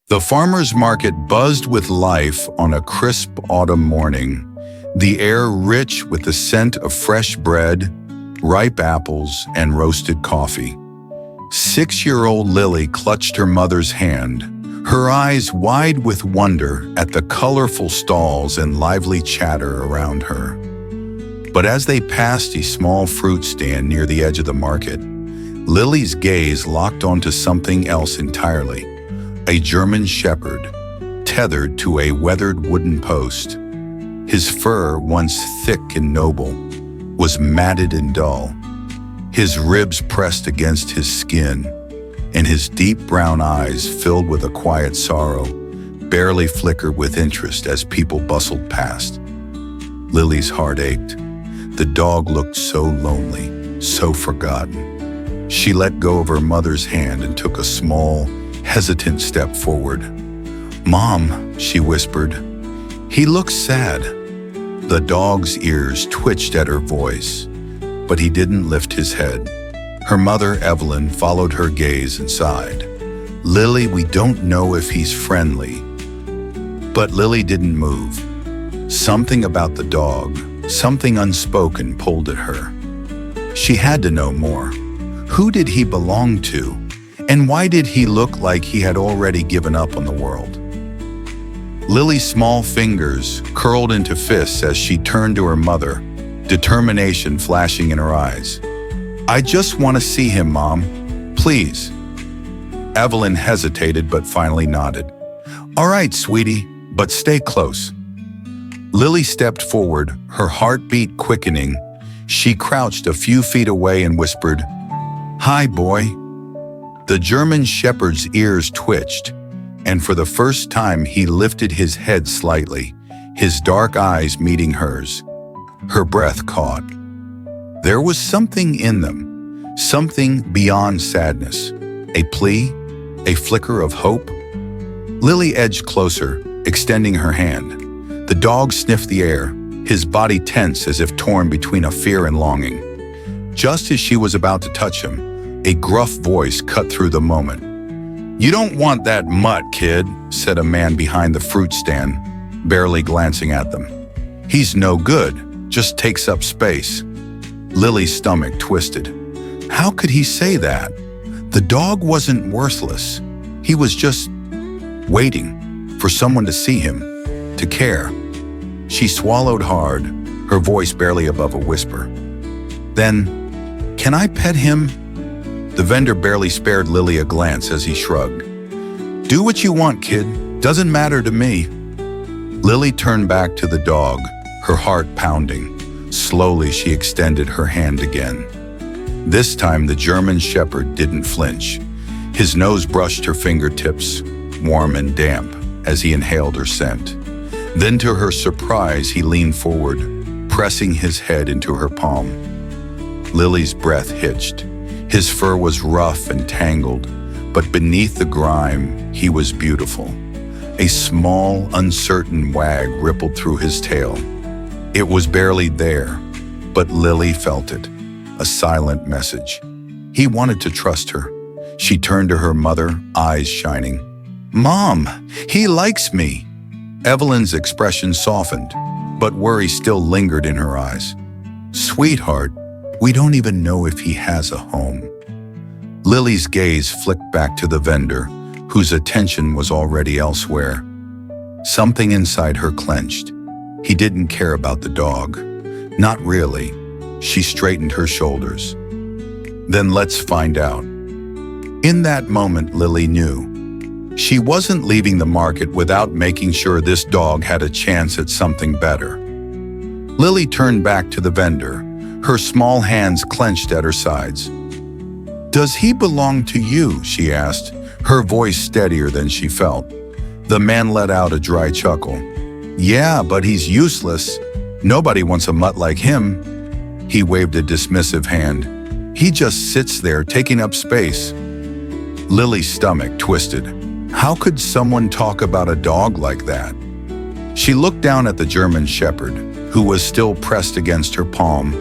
The farmer's market buzzed with life on a crisp autumn morning, the air rich with the scent of fresh bread, ripe apples, and roasted coffee. 6-year-old Lily clutched her mother's hand, her eyes wide with wonder at the colorful stalls and lively chatter around her. But as they passed a small fruit stand near the edge of the market, Lily's gaze locked onto something else entirely. A German shepherd, tethered to a weathered wooden post. His fur, once thick and noble, was matted and dull. His ribs pressed against his skin, and his deep brown eyes, filled with a quiet sorrow, barely flickered with interest as people bustled past. Lily's heart ached. The dog looked so lonely, so forgotten. She let go of her mother's hand and took a small, hesitant step forward. "Mom," she whispered, "he looks sad." The dog's ears twitched at her voice, but he didn't lift his head. Her mother, Evelyn, followed her gaze and sighed. "Lily, we don't know if he's friendly." But Lily didn't move. Something about the dog, something unspoken, pulled at her. She had to know more. Who did he belong to? And why did he look like he had already given up on the world? Lily's small fingers curled into fists as she turned to her mother, determination flashing in her eyes. "I just want to see him, Mom. Please." Evelyn hesitated but finally nodded. "All right, sweetie, but stay close." Lily stepped forward, her heartbeat quickening. She crouched a few feet away and whispered, "Hi, boy." The German shepherd's ears twitched, and for the first time he lifted his head slightly, his dark eyes meeting hers. Her breath caught. There was something in them, something beyond sadness, a plea, a flicker of hope. Lily edged closer, extending her hand. The dog sniffed the air, his body tense as if torn between a fear and longing. Just as she was about to touch him, a gruff voice cut through the moment. "You don't want that mutt, kid," said a man behind the fruit stand, barely glancing at them. "He's no good, just takes up space." Lily's stomach twisted. How could he say that? The dog wasn't worthless. He was just waiting for someone to see him, to care. She swallowed hard, her voice barely above a whisper. "Then, can I pet him?" The vendor barely spared Lily a glance as he shrugged. "Do what you want, kid. Doesn't matter to me." Lily turned back to the dog, her heart pounding. Slowly, she extended her hand again. This time, the German shepherd didn't flinch. His nose brushed her fingertips, warm and damp, as he inhaled her scent. Then, to her surprise, he leaned forward, pressing his head into her palm. Lily's breath hitched. His fur was rough and tangled, but beneath the grime, he was beautiful. A small, uncertain wag rippled through his tail. It was barely there, but Lily felt it, a silent message. He wanted to trust her. She turned to her mother, eyes shining. "Mom, he likes me." Evelyn's expression softened, but worry still lingered in her eyes. "Sweetheart, we don't even know if he has a home." Lily's gaze flicked back to the vendor, whose attention was already elsewhere. Something inside her clenched. He didn't care about the dog. Not really. She straightened her shoulders. "Then let's find out." In that moment, Lily knew. She wasn't leaving the market without making sure this dog had a chance at something better. Lily turned back to the vendor, her small hands clenched at her sides. "Does he belong to you?" she asked, her voice steadier than she felt. The man let out a dry chuckle. "Yeah, but he's useless. Nobody wants a mutt like him." He waved a dismissive hand. "He just sits there taking up space." Lily's stomach twisted. How could someone talk about a dog like that? She looked down at the German shepherd, who was still pressed against her palm,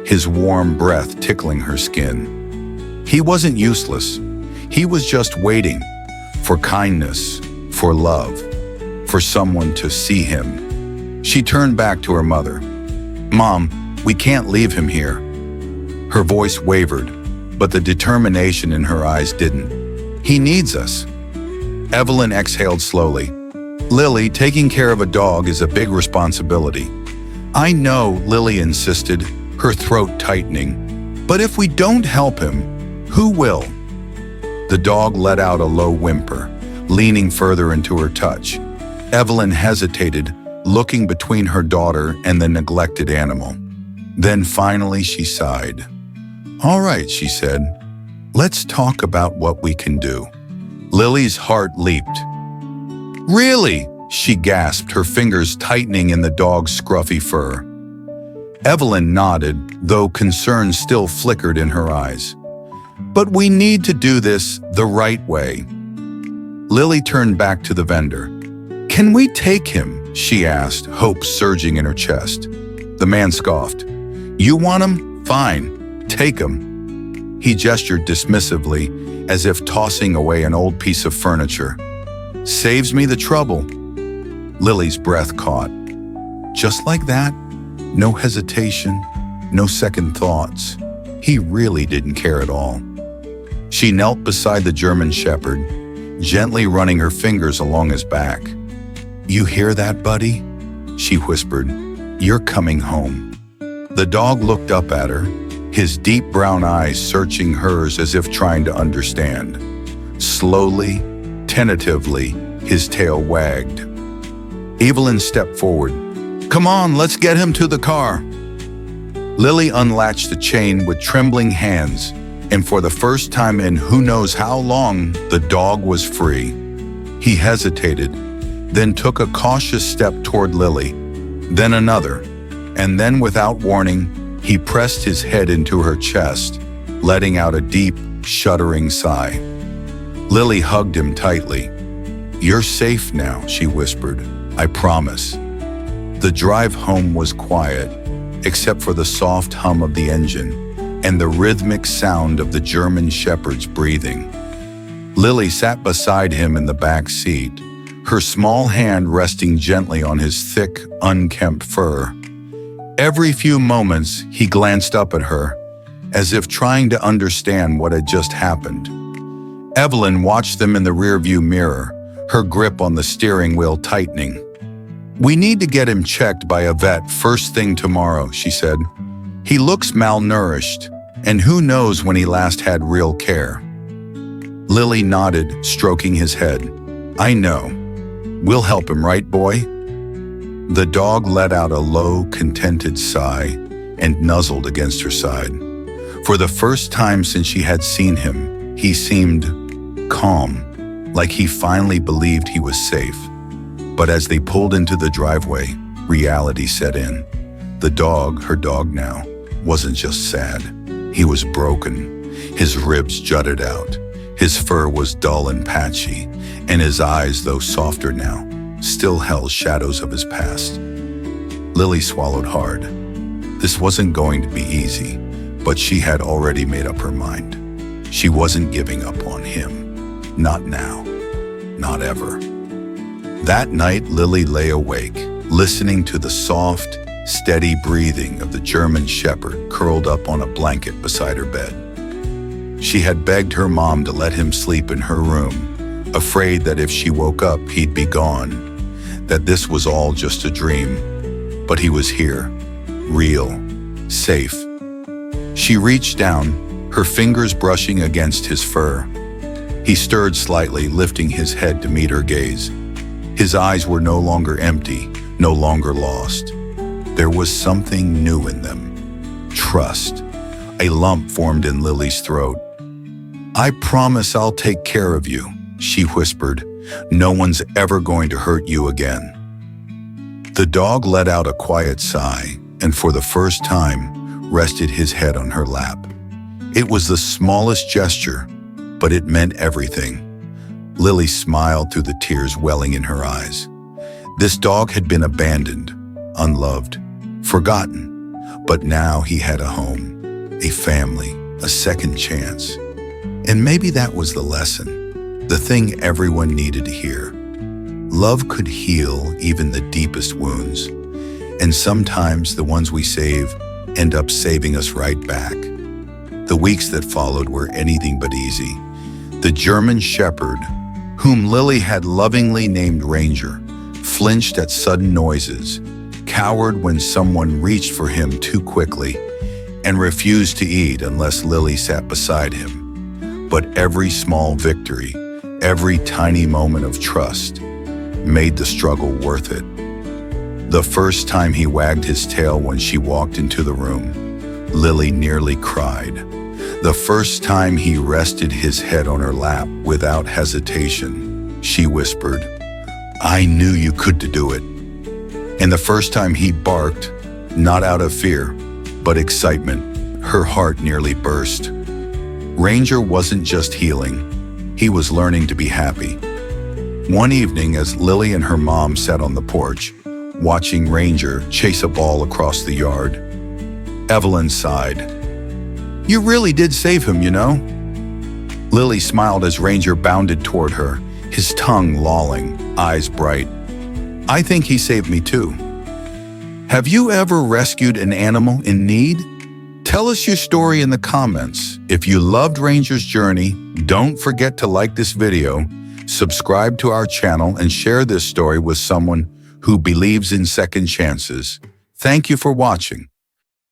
his warm breath tickling her skin. He wasn't useless. He was just waiting for kindness, for love, for someone to see him. She turned back to her mother. "Mom, we can't leave him here." Her voice wavered, but the determination in her eyes didn't. "He needs us." Evelyn exhaled slowly. "Lily, taking care of a dog is a big responsibility." "I know," Lily insisted, her throat tightening. "But if we don't help him, who will?" The dog let out a low whimper, leaning further into her touch. Evelyn hesitated, looking between her daughter and the neglected animal. Then finally she sighed. "All right," she said. "Let's talk about what we can do." Lily's heart leaped. "Really?" she gasped, her fingers tightening in the dog's scruffy fur. Evelyn nodded, though concern still flickered in her eyes. "But we need to do this the right way." Lily turned back to the vendor. "Can we take him?" she asked, hope surging in her chest. The man scoffed. "You want him? Fine, take him." He gestured dismissively, as if tossing away an old piece of furniture. "Saves me the trouble." Lily's breath caught. Just like that? No hesitation, no second thoughts. He really didn't care at all. She knelt beside the German Shepherd, gently running her fingers along his back. "You hear that, buddy?" she whispered. "You're coming home." The dog looked up at her, his deep brown eyes searching hers as if trying to understand. Slowly, tentatively, his tail wagged. Evelyn stepped forward. "Come on, let's get him to the car." Lily unlatched the chain with trembling hands, and for the first time in who knows how long, the dog was free. He hesitated, then took a cautious step toward Lily, then another, and then without warning, he pressed his head into her chest, letting out a deep, shuddering sigh. Lily hugged him tightly. "You're safe now," she whispered. "I promise." The drive home was quiet, except for the soft hum of the engine and the rhythmic sound of the German Shepherd's breathing. Lily sat beside him in the back seat, her small hand resting gently on his thick, unkempt fur. Every few moments, he glanced up at her, as if trying to understand what had just happened. Evelyn watched them in the rearview mirror, her grip on the steering wheel tightening. "We need to get him checked by a vet first thing tomorrow," she said. "He looks malnourished, and who knows when he last had real care." Lily nodded, stroking his head. "I know. We'll help him, right, boy?" The dog let out a low, contented sigh and nuzzled against her side. For the first time since she had seen him, he seemed calm, like he finally believed he was safe. But as they pulled into the driveway, reality set in. The dog, her dog now, wasn't just sad. He was broken. His ribs jutted out. His fur was dull and patchy, and his eyes, though softer now, still held shadows of his past. Lily swallowed hard. This wasn't going to be easy, but she had already made up her mind. She wasn't giving up on him. Not now. Not ever. That night, Lily lay awake, listening to the soft, steady breathing of the German Shepherd curled up on a blanket beside her bed. She had begged her mom to let him sleep in her room, afraid that if she woke up, he'd be gone, that this was all just a dream. But he was here, real, safe. She reached down, her fingers brushing against his fur. He stirred slightly, lifting his head to meet her gaze. His eyes were no longer empty, no longer lost. There was something new in them. Trust. A lump formed in Lily's throat. "I promise I'll take care of you," she whispered. "No one's ever going to hurt you again." The dog let out a quiet sigh, and for the first time, rested his head on her lap. It was the smallest gesture, but it meant everything. Lily smiled through the tears welling in her eyes. This dog had been abandoned, unloved, forgotten, but now he had a home, a family, a second chance. And maybe that was the lesson, the thing everyone needed to hear. Love could heal even the deepest wounds, and sometimes the ones we save end up saving us right back. The weeks that followed were anything but easy. The German Shepherd, whom Lily had lovingly named Ranger, flinched at sudden noises, cowered when someone reached for him too quickly, and refused to eat unless Lily sat beside him. But every small victory, every tiny moment of trust, made the struggle worth it. The first time he wagged his tail when she walked into the room, Lily nearly cried. The first time he rested his head on her lap without hesitation, she whispered, "I knew you could do it." And the first time he barked, not out of fear, but excitement, her heart nearly burst. Ranger wasn't just healing, he was learning to be happy. One evening, as Lily and her mom sat on the porch, watching Ranger chase a ball across the yard, Evelyn sighed. "You really did save him, you know?" Lily smiled as Ranger bounded toward her, his tongue lolling, eyes bright. "I think he saved me too." Have you ever rescued an animal in need? Tell us your story in the comments. If you loved Ranger's journey, don't forget to like this video, subscribe to our channel, and share this story with someone who believes in second chances. Thank you for watching.